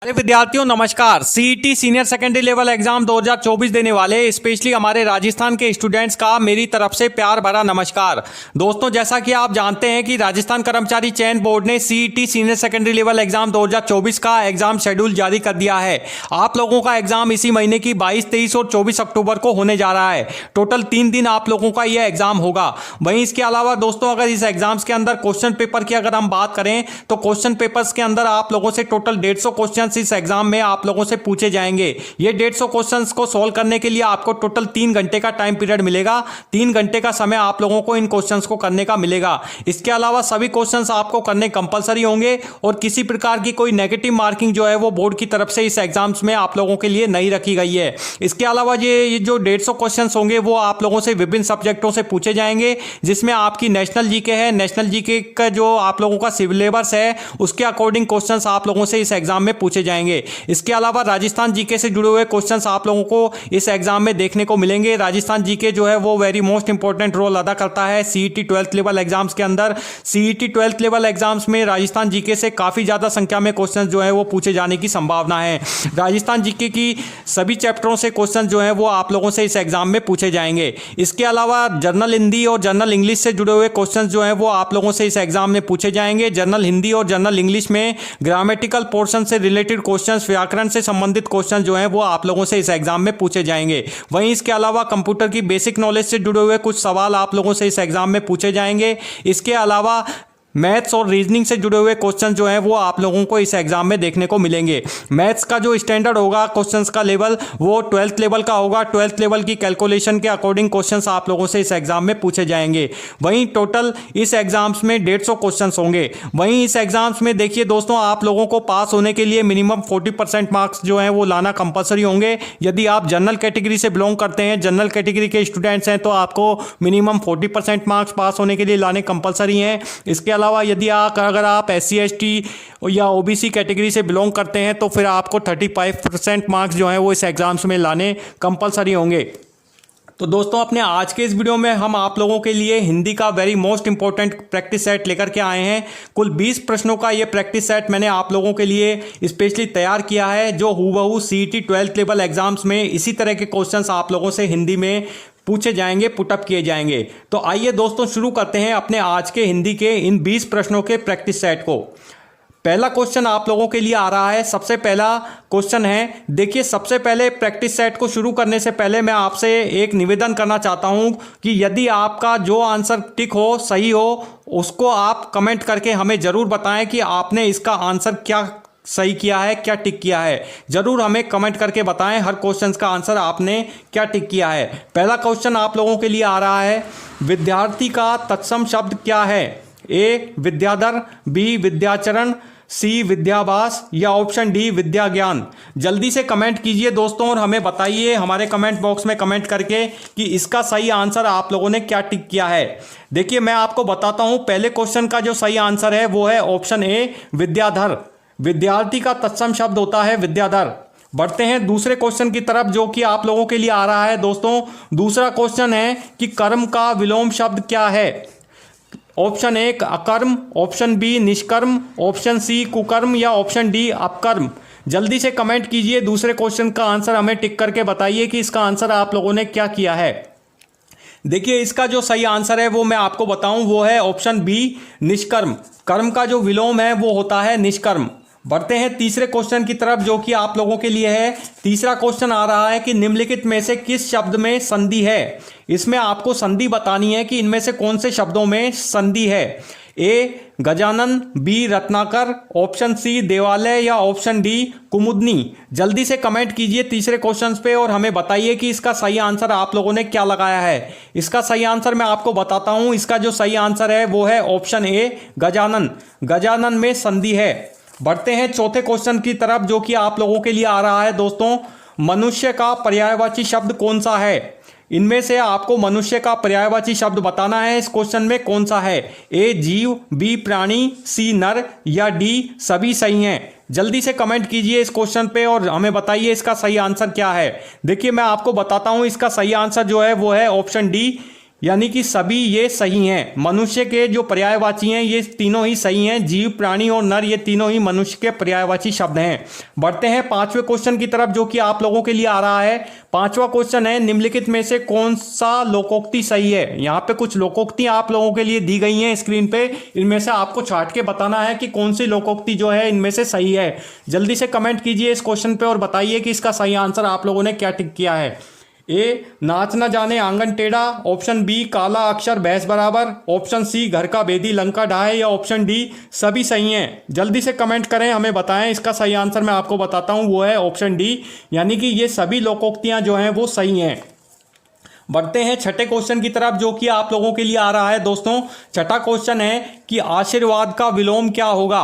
विद्यार्थियों नमस्कार। CET senior secondary level exam 2024 देने वाले स्पेशली हमारे राजस्थान के स्टूडेंट्स का मेरी तरफ से प्यार भरा नमस्कार। दोस्तों, जैसा कि आप जानते हैं कि राजस्थान कर्मचारी चयन बोर्ड ने CET senior secondary level exam 2024 का एग्जाम शेड्यूल जारी कर दिया है। आप लोगों का एग्जाम इसी महीने की 22, 23 और 24 अक्टूबर को होने जा रहा है। टोटल 3 दिन आप लोगों का यह एग्जाम होगा। वहीं इसके अलावा दोस्तों, अगर इस एग्जाम्स के अंदर क्वेश्चन पेपर की अगर हम बात करें तो क्वेश्चन पेपर्स के अंदर आप लोगों से टोटल 150 क्वेश्चन इस एग्जाम में आप लोगों से पूछे जाएंगे। ये 150 क्वेश्चंस को सॉल्व करने के लिए आपको टोटल 3 घंटे का टाइम पीरियड मिलेगा। 3 घंटे का समय आप लोगों को इन क्वेश्चंस को करने का मिलेगा। इसके अलावा सभी क्वेश्चंस आपको करने कंपलसरी होंगे और किसी प्रकार की कोई नेगेटिव मार्किंग जो है वो बोर्ड की तरफ से इस एग्जाम्स में आप लोगों के लिए नहीं रखी गई है। इसके अलावा ये जो 150 क्वेश्चंस होंगे वो आप लोगों से विभिन्न सब्जेक्टों से पूछे जाएंगे, जिसमें आपकी नेशनल जीके है। नेशनल जीके का जो आप लोगों का सिलेबस है उसके अकॉर्डिंग क्वेश्चंस आप लोगों से इस एग्जाम में पूछे जाएंगे। इसके अलावा राजस्थान जीके से जुड़े हुए क्वेश्चंस आप लोगों को इस एग्जाम में देखने को मिलेंगे। राजस्थान जीके जो है वो वेरी मोस्ट इंपॉर्टेंट रोल अदा करता है सीईटी 12th लेवल एग्जाम्स के अंदर। सीईटी 12th लेवल एग्जाम्स में राजस्थान जीके से काफी ज्यादा संख्या में क्वेश्चंस जो है वो पूछे जाने की संभावना है। राजस्थान जीके की सभी चैप्टरों से क्वेश्चन जो है वो आप लोगों से इस एग्जाम में पूछे जाएंगे। इसके अलावा जनरल हिंदी और जनरल इंग्लिश से जुड़े हुए क्वेश्चन जो है वो आप लोगों से इस एग्जाम में पूछे जाएंगे। जनरल हिंदी और जनरल इंग्लिश में ग्रामेटिकल पोर्शन से रिलेटेड क्वेश्चन, व्याकरण से संबंधित क्वेश्चन जो हैं वो आप लोगों से इस एग्जाम में पूछे जाएंगे। वहीं इसके अलावा कंप्यूटर की बेसिक नॉलेज से जुड़े हुए कुछ सवाल आप लोगों से इस एग्जाम में पूछे जाएंगे। इसके अलावा मैथ्स और रीजनिंग से जुड़े हुए क्वेश्चन जो हैं वो आप लोगों को इस एग्जाम में देखने को मिलेंगे। मैथ्स का जो स्टैंडर्ड होगा क्वेश्चंस का लेवल वो 12th लेवल का होगा। 12th लेवल की कैलकुलेशन के अकॉर्डिंग क्वेश्चंस आप लोगों से इस एग्जाम में पूछे जाएंगे। वहीं टोटल इस एग्जाम्स में 150 क्वेश्चंस होंगे। वहीं इस एग्जाम्स में देखिए दोस्तों, आप लोगों को पास होने के लिए मिनिमम 40% मार्क्स जो हैं वो लाना कंपलसरी होंगे। यदि आप जनरल कैटेगरी से बिलोंग करते हैं, जनरल कैटेगरी के स्टूडेंट्स हैं, तो आपको मिनिमम 40% मार्क्स पास होने के लिए लाने कंपलसरी हैं। इसके अलावा यदि अगर आप SC ST या OBC कैटेगरी से बिलोंग करते हैं तो फिर आपको 35% मार्क्स जो हैं वो इस एग्जाम्स में लाने कंपलसरी होंगे। तो दोस्तों, अपने आज के इस वीडियो में हम आप लोगों के लिए हिंदी का very most important practice set लेकर के आए हैं। कुल 20 प्रश्नों का ये प्रैक्टिस सेट मैंने आप लोगों के लिए स्पेशली तैयार किया है, जो हूबहू सीईटी 12th लेवल एग्जाम्स में इसी तरह के क्वेश्चंस आप लोगों से हिंदी में पूछे जाएंगे, पुटअप किए जाएंगे। तो आइए दोस्तों, शुरू करते हैं अपने आज के हिंदी के इन 20 प्रश्नों के प्रैक्टिस सेट को। पहला क्वेश्चन आप लोगों के लिए आ रहा है। सबसे पहला क्वेश्चन है, देखिए सबसे पहले प्रैक्टिस सेट को शुरू करने से पहले मैं आपसे एक निवेदन करना चाहता हूं कि यदि आपका जो आंसर टिक हो, सही हो, उसको आप कमेंट करके हमें जरूर बताएं कि आपने इसका आंसर क्या सही किया है, क्या टिक किया है। जरूर हमें कमेंट करके बताएं हर क्वेश्चन का आंसर आपने क्या टिक किया है। पहला क्वेश्चन आप लोगों के लिए आ रहा है, विद्यार्थी का तत्सम शब्द क्या है? ए विद्याधर, बी विद्याचरण, सी विद्याभास या ऑप्शन डी विद्या ज्ञान। जल्दी से कमेंट कीजिए दोस्तों और हमें बताइए हमारे कमेंट बॉक्स में कमेंट करके कि इसका सही आंसर आप लोगों ने क्या टिक किया है। देखिए मैं आपको बताता हूं, पहले क्वेश्चन का जो सही आंसर है वो है ऑप्शन ए विद्याधर। विद्यार्थी का तत्सम शब्द होता है विद्याधर। बढ़ते हैं दूसरे क्वेश्चन की तरफ, जो कि आप लोगों के लिए आ रहा है दोस्तों। दूसरा क्वेश्चन है कि कर्म का विलोम शब्द क्या है? ऑप्शन ए अकर्म, ऑप्शन बी निष्कर्म, ऑप्शन सी कुकर्म या ऑप्शन डी अपकर्म। जल्दी से कमेंट कीजिए, दूसरे क्वेश्चन का आंसर हमें टिक करके बताइए कि इसका आंसर आप लोगों ने क्या किया है। देखिए इसका जो सही आंसर है वो मैं आपको बताऊं, वो है ऑप्शन बी निष्कर्म। कर्म का जो विलोम है वो होता है निष्कर्म। बढ़ते हैं तीसरे क्वेश्चन की तरफ, जो कि आप लोगों के लिए है। तीसरा क्वेश्चन आ रहा है कि निम्नलिखित में से किस शब्द में संधि है? इसमें आपको संधि बतानी है कि इनमें से कौन से शब्दों में संधि है। ए गजानन, बी रत्नाकर, ऑप्शन सी देवालय या ऑप्शन डी कुमुदनी। जल्दी से कमेंट कीजिए तीसरे क्वेश्चन पे और हमें बताइए कि इसका सही आंसर आप लोगों ने क्या लगाया है। इसका सही आंसर मैं आपको बताता हूं, इसका जो सही आंसर है वो है ऑप्शन ए गजानन। गजानन में संधि है। बढ़ते हैं चौथे क्वेश्चन की तरफ, जो कि आप लोगों के लिए आ रहा है दोस्तों। मनुष्य का पर्यायवाची शब्द कौन सा है? इनमें से आपको मनुष्य का पर्यायवाची शब्द बताना है। इस क्वेश्चन में कौन सा है? ए जीव, बी प्राणी, सी नर या डी सभी सही हैं। जल्दी से कमेंट कीजिए इस क्वेश्चन पे और हमें बताइए इसका सही आंसर क्या है। देखिए मैं आपको बताता हूं, इसका सही आंसर जो है वो है ऑप्शन डी यानी कि सभी ये सही हैं। मनुष्य के जो पर्यायवाची हैं ये तीनों ही सही हैं। जीव, प्राणी और नर ये तीनों ही मनुष्य के पर्यायवाची शब्द हैं। बढ़ते हैं पांचवें क्वेश्चन की तरफ जो कि आप लोगों के लिए आ रहा है। पांचवा क्वेश्चन है, निम्नलिखित में से कौन सा लोकोक्ति सही है। यहाँ पे कुछ लोकोक्ति आप लोगों के लिए दी गई हैं स्क्रीन पे। इनमें से आपको छांट के बताना है कि कौन सी लोकोक्ति जो है इनमें से सही है। जल्दी से कमेंट कीजिए इस क्वेश्चन पे और बताइए कि इसका सही आंसर आप लोगों ने क्या टिक किया है। ए, नाच न जाने आंगन टेढ़ा। ऑप्शन बी, काला अक्षर भैंस बराबर। ऑप्शन सी, घर का भेदी लंका ढाए। या ऑप्शन डी, सभी सही हैं। जल्दी से कमेंट करें, हमें बताएं। इसका सही आंसर मैं आपको बताता हूं, वो है ऑप्शन डी, यानी कि ये सभी लोकोक्तियां जो हैं वो सही हैं। बढ़ते हैं छठे क्वेश्चन की तरफ जो कि आप लोगों के लिए आ रहा है दोस्तों। छठा क्वेश्चन है कि आशीर्वाद का विलोम क्या होगा।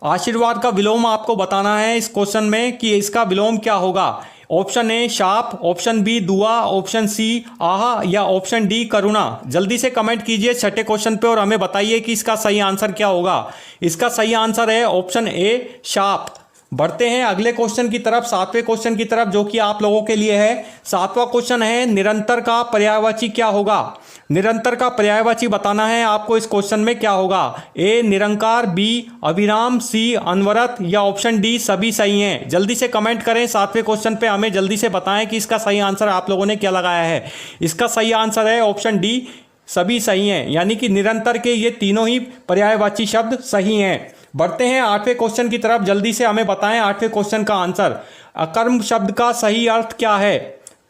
आशीर्वाद का विलोम आपको बताना है इस क्वेश्चन में कि इसका विलोम क्या होगा। ऑप्शन ए शाप, ऑप्शन बी दुआ, ऑप्शन सी आहा या ऑप्शन डी करुणा। जल्दी से कमेंट कीजिए छठे क्वेश्चन पे और हमें बताइए कि इसका सही आंसर क्या होगा। इसका सही आंसर है ऑप्शन ए शाप। बढ़ते हैं अगले क्वेश्चन की तरफ, सातवें क्वेश्चन की तरफ जो कि आप लोगों के लिए है। सातवां क्वेश्चन है, निरंतर का पर्यायवाची क्या होगा। निरंतर का पर्यायवाची बताना है आपको इस क्वेश्चन में क्या होगा। ए निरंकार, बी अविराम, सी अनवरत या ऑप्शन डी सभी सही हैं। जल्दी से कमेंट करें सातवें क्वेश्चन पे, हमें जल्दी से बताएं कि इसका सही आंसर आप लोगों ने क्या लगाया है। इसका सही आंसर है ऑप्शन डी सभी सही हैं, यानी कि निरंतर के ये तीनों ही पर्यायवाची शब्द सही हैं। बढ़ते हैं आठवें क्वेश्चन की तरफ, जल्दी से हमें बताएं आठवें क्वेश्चन का आंसर। अकर्म शब्द का सही अर्थ क्या है।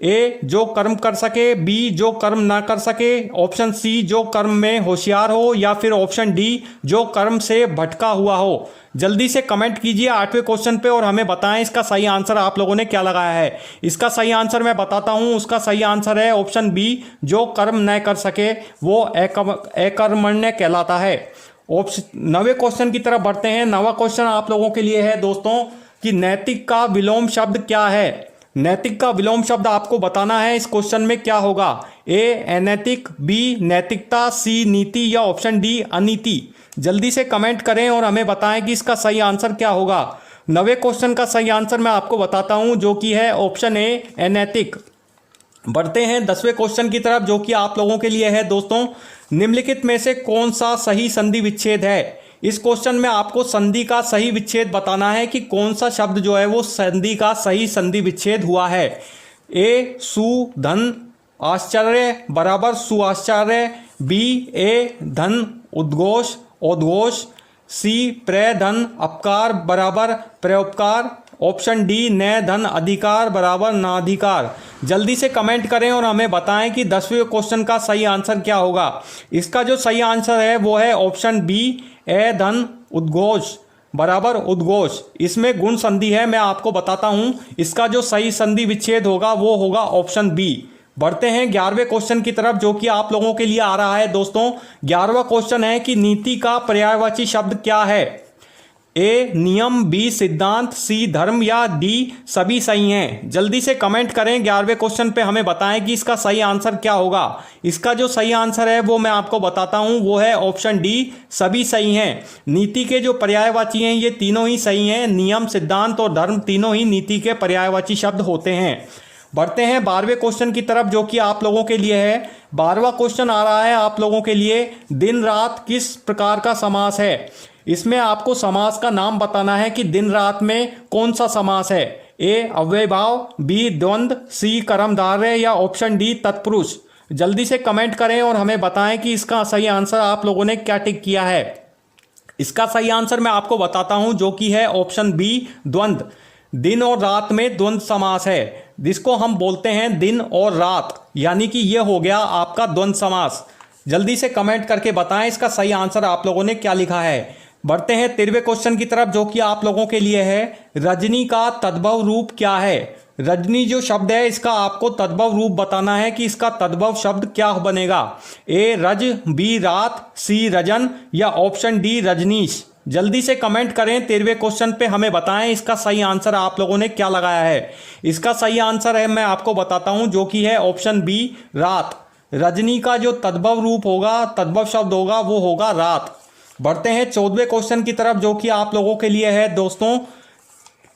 ए जो कर्म कर सके, बी जो कर्म ना कर सके, ऑप्शन सी जो कर्म में होशियार हो या फिर ऑप्शन डी जो कर्म से भटका हुआ हो। जल्दी से कमेंट कीजिए आठवें क्वेश्चन पे और हमें बताएं इसका सही आंसर आप लोगों ने क्या लगाया है। इसका सही आंसर मैं बताता हूं, उसका सही आंसर है ऑप्शन बी जो कर्म न कर सके वो अकर्मण्य कहलाता है। ऑप्शन नवे क्वेश्चन की तरफ बढ़ते हैं। नवा क्वेश्चन आप लोगों के लिए है दोस्तों कि नैतिक का विलोम शब्द क्या है। नैतिक का विलोम शब्द आपको बताना है इस क्वेश्चन में क्या होगा। ए अनैतिक, बी नैतिकता, सी नीति या ऑप्शन डी अनीति। जल्दी से कमेंट करें और हमें बताएं कि इसका सही आंसर क्या होगा। नवे क्वेश्चन का सही आंसर मैं आपको बताता हूं जो कि है ऑप्शन ए अनैतिक। बढ़ते हैं 10वें क्वेश्चन की तरफ जो कि आप लोगों के लिए है दोस्तों। निम्नलिखित में से कौन सा सही संधि विच्छेद है। इस क्वेश्चन में आपको संधि का सही विच्छेद बताना है कि कौन सा शब्द जो है वो संधि का सही संधि विच्छेद हुआ है। ए सु धन आश्चर्य बराबर सुआश्चर्य, बी ए धन उद्घोष उद्घोष, सी प्र धन अपकार बराबर प्रयोपकार, ऑप्शन डी न धन अधिकार बराबर नाधिकार। जल्दी से कमेंट करें और हमें बताएं कि 10वें क्वेश्चन का सही आंसर क्या होगा। इसका जो सही आंसर है वो है ऑप्शन बी ए धन उद्घोष बराबर उद्घोष। इसमें गुण संधि है, मैं आपको बताता हूं। इसका जो सही संधि विच्छेद होगा वो होगा ऑप्शन बी। बढ़ते हैं 11वें क्वेश्चन की तरफ जो कि आप लोगों के लिए आ रहा है दोस्तों। 11वां क्वेश्चन है कि नीति का पर्यायवाची शब्द क्या है। ए नियम, बी सिद्धांत, सी धर्म या डी सभी सही हैं। जल्दी से कमेंट करें 11वें क्वेश्चन पे, हमें बताएं कि इसका सही आंसर क्या होगा। इसका जो सही आंसर है वो मैं आपको बताता हूं, वो है ऑप्शन डी सभी सही हैं। नीति के जो पर्यायवाची हैं ये तीनों ही सही हैं। नियम, सिद्धांत और धर्म तीनों ही नीति के पर्यायवाची शब्द होते हैं। बढ़ते हैं 12वें क्वेश्चन की तरफ जो कि आप लोगों के लिए है। 12वां क्वेश्चन आ रहा है आप लोगों के लिए, दिन रात किस प्रकार का समास है। इसमें आपको समास का नाम बताना है कि दिन रात में कौन सा समास है। ए अव्ययभाव, बी द्वंद्व, सी कर्मधारय या ऑप्शन डी तत्पुरुष। जल्दी से कमेंट करें और हमें बताएं कि इसका सही आंसर आप लोगों ने क्या टिक किया है। इसका सही आंसर मैं आपको बताता हूं जो कि है ऑप्शन बी द्वंद्व। दिन और रात में द्वंद्व समास है जिसको हम बोलते हैं दिन और रात, यानी कि यह हो गया आपका द्वंद्व समास। जल्दी से कमेंट करके बताएं इसका सही आंसर आप लोगों ने क्या लिखा है। बढ़ते हैं 13वें क्वेश्चन की तरफ जो कि आप लोगों के लिए है। रजनी का तद्भव रूप क्या है। रजनी जो शब्द है इसका आपको तद्भव रूप बताना है कि इसका तद्भव शब्द क्या बनेगा। ए रज, बी रात, सी रजन या ऑप्शन डी रजनीश। जल्दी से कमेंट करें 13वें क्वेश्चन पे, हमें बताएं इसका सही आंसर आप लोगों ने क्या लगाया है। इसका सही आंसर है मैं आपको बताता हूं जो कि है ऑप्शन बी रात। रजनी का जो तद्भव रूप होगा, तद्भव शब्द होगा वो होगा रात। बढ़ते हैं 14वें क्वेश्चन की तरफ जो कि आप लोगों के लिए है दोस्तों।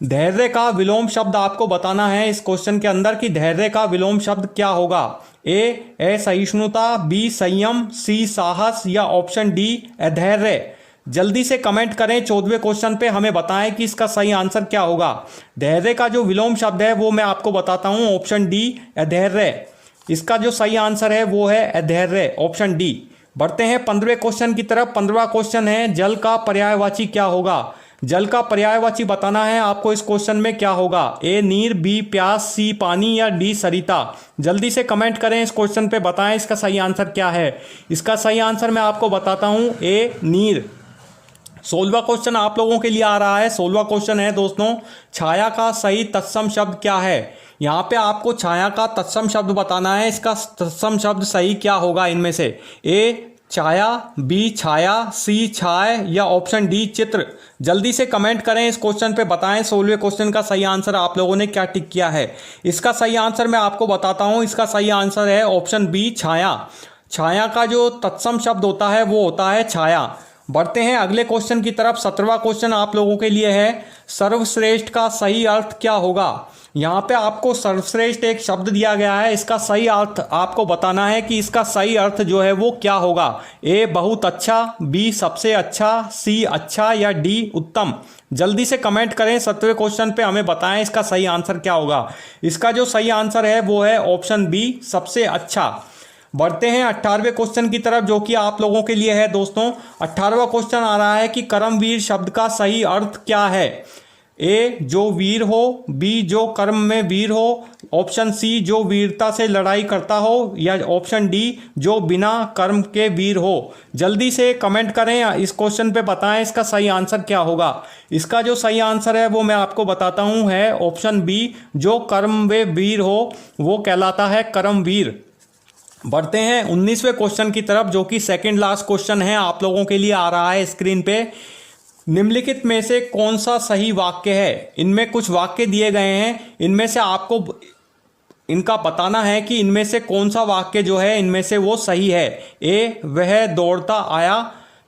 धैर्य का विलोम शब्द आपको बताना है इस क्वेश्चन के अंदर कि धैर्य का विलोम शब्द क्या होगा। ए असहिष्णुता, बी संयम, सी साहस या ऑप्शन डी अधैर्य। जल्दी से कमेंट करें 14वें क्वेश्चन पे, हमें बताएं कि इसका सही आंसर क्या होगा। धैर्य का जो विलोम शब्द है वो मैं आपको बताता हूं, ऑप्शन डी अधैर्य। इसका जो सही आंसर है वो है अधैर्य, ऑप्शन डी। बढ़ते हैं 15वें क्वेश्चन की तरफ। 15वां क्वेश्चन है जल का पर्यायवाची क्या होगा। जल का पर्यायवाची बताना है आपको इस क्वेश्चन में क्या होगा। ए नीर, बी प्यास, सी पानी या डी सरिता। जल्दी से कमेंट करें इस क्वेश्चन पे, बताएं इसका सही आंसर क्या है। इसका सही आंसर मैं आपको बताता हूं, ए नीर। 16वां क्वेश्चन आप लोगों के लिए आ रहा है। 16वां क्वेश्चन है दोस्तों, छाया का सही तत्सम शब्द क्या है। यहाँ पे आपको छाया का तत्सम शब्द बताना है। इसका तत्सम शब्द सही क्या होगा इनमें से। ए छाया, बी छाया, सी छाय या ऑप्शन डी चित्र। जल्दी से कमेंट करें इस क्वेश्चन पे, बताएं 16वें क्वेश्चन का सही आंसर आप लोगों ने क्या टिक किया है। इसका सही आंसर मैं आपको बताता हूं, इसका सही आंसर है ऑप्शन बी छाया। छाया का जो तत्सम शब्द होता है वो होता है छाया। बढ़ते हैं अगले क्वेश्चन की तरफ। 17वां क्वेश्चन आप लोगों के लिए है, सर्वश्रेष्ठ का सही अर्थ क्या होगा। यहाँ पे आपको सर्वश्रेष्ठ एक शब्द दिया गया है, इसका सही अर्थ आपको बताना है कि इसका सही अर्थ जो है वो क्या होगा। ए बहुत अच्छा, बी सबसे अच्छा, सी अच्छा या डी उत्तम। जल्दी से कमेंट करें 17वें क्वेश्चन पे, हमें बताएं इसका सही आंसर क्या होगा। इसका जो सही आंसर है वो है ऑप्शन बी सबसे अच्छा। बढ़ते हैं 18वें क्वेश्चन की तरफ, जो कि आप लोगों के लिए है दोस्तों। 18वां क्वेश्चन आ रहा है कि कर्मवीर शब्द का सही अर्थ क्या है। ए जो वीर हो, बी जो कर्म में वीर हो, ऑप्शन सी जो वीरता से लड़ाई करता हो या ऑप्शन डी जो बिना कर्म के वीर हो। जल्दी से कमेंट करें इस क्वेश्चन पे, बताएं इसका सही आंसर क्या होगा। इसका जो सही आंसर है वो मैं आपको बताता हूं, है ऑप्शन बी जो कर्म में वीर हो वो कहलाता है कर्मवीर। बढ़ते हैं 19वें क्वेश्चन की तरफ, जो कि सेकंड लास्ट क्वेश्चन है आप लोगों के लिए आ रहा है स्क्रीन पे। निम्नलिखित में से कौन सा सही वाक्य है। इनमें कुछ वाक्य दिए गए हैं, इनमें से आपको इनका बताना है कि इनमें से कौन सा वाक्य जो है इनमें से वो सही है। ए वह दौड़ता आया,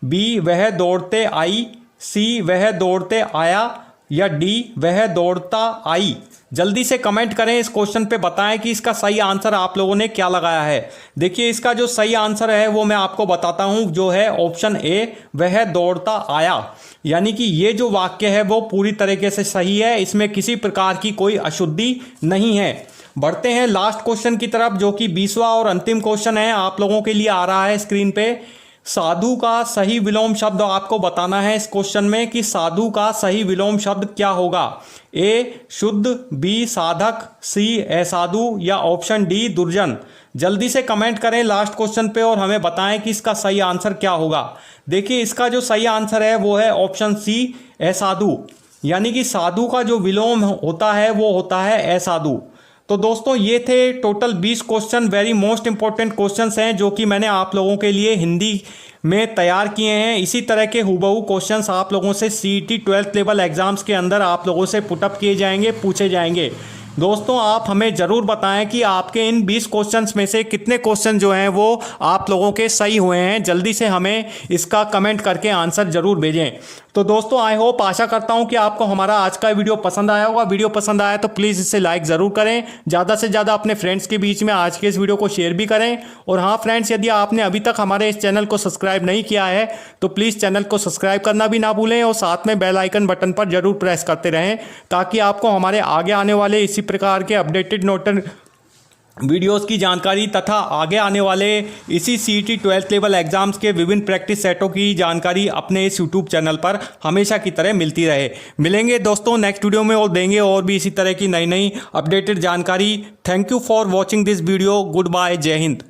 बी वह दौड़ते आई, सी वह दौड़ते आया या डी वह दौड़ता आई। जल्दी से कमेंट करें इस क्वेश्चन पे, बताएं कि इसका सही आंसर आप लोगों ने क्या लगाया है। देखिए इसका जो सही आंसर है वो मैं आपको बताता हूं, जो है ऑप्शन ए वह दौड़ता आया। यानी कि ये जो वाक्य है वो पूरी तरीके से सही है, इसमें किसी प्रकार की कोई अशुद्धि नहीं है। बढ़ते हैं लास्ट क्वेश्चन की तरफ, जो कि 20वां और अंतिम क्वेश्चन है आप लोगों के लिए आ रहा है स्क्रीन पे। साधु का सही विलोम शब्द आपको बताना है इस क्वेश्चन में कि साधु का सही विलोम शब्द क्या होगा। ए शुद्ध, बी साधक, सी असाधु या ऑप्शन डी दुर्जन। जल्दी से कमेंट करें लास्ट क्वेश्चन पे और हमें बताएं कि इसका सही आंसर क्या होगा। देखिए इसका जो सही आंसर है वो है ऑप्शन सी असाधु। यानी कि साधु का जो विलोम होता है वो होता है असाधु। तो दोस्तों ये थे total 20 question, very most important questions हैं जो कि मैंने आप लोगों के लिए हिंदी में तैयार किए हैं। इसी तरह के हुबहू क्वेश्चंस आप लोगों से सीईटी 12th लेवल एग्जाम्स के अंदर आप लोगों से पुटअप किए जाएंगे, पूछे जाएंगे। दोस्तों आप हमें ज़रूर बताएं कि आपके इन 20 क्वेश्चंस में से कितने क्वेश्चन जो हैं वो आप लोगों के सही हुए हैं। जल्दी से हमें इसका कमेंट करके आंसर ज़रूर भेजें। तो दोस्तों आई होप, आशा करता हूं कि आपको हमारा आज का वीडियो पसंद आया होगा। वीडियो पसंद आया तो प्लीज़ इसे लाइक ज़रूर करें, ज़्यादा से ज़्यादा अपने फ्रेंड्स के बीच में आज के इस वीडियो को शेयर भी करें। और हाँ फ्रेंड्स, यदि आपने अभी तक हमारे इस चैनल को सब्सक्राइब नहीं किया है तो प्लीज़ चैनल को सब्सक्राइब करना भी ना भूलें और साथ में बेल आइकन बटन पर जरूर प्रेस करते रहें, ताकि आपको हमारे आगे आने वाले इसी प्रकार के अपडेटेड वीडियोस की जानकारी तथा आगे आने वाले इसी सीईटी 12th लेवल एग्जाम्स के विभिन्न प्रैक्टिस सेटों की जानकारी अपने इस यूट्यूब चैनल पर हमेशा की तरह मिलती रहे। मिलेंगे दोस्तों नेक्स्ट वीडियो में और देंगे और भी इसी तरह की नई नई अपडेटेड जानकारी। Thank you for watching this video. Good bye, जय हिंद।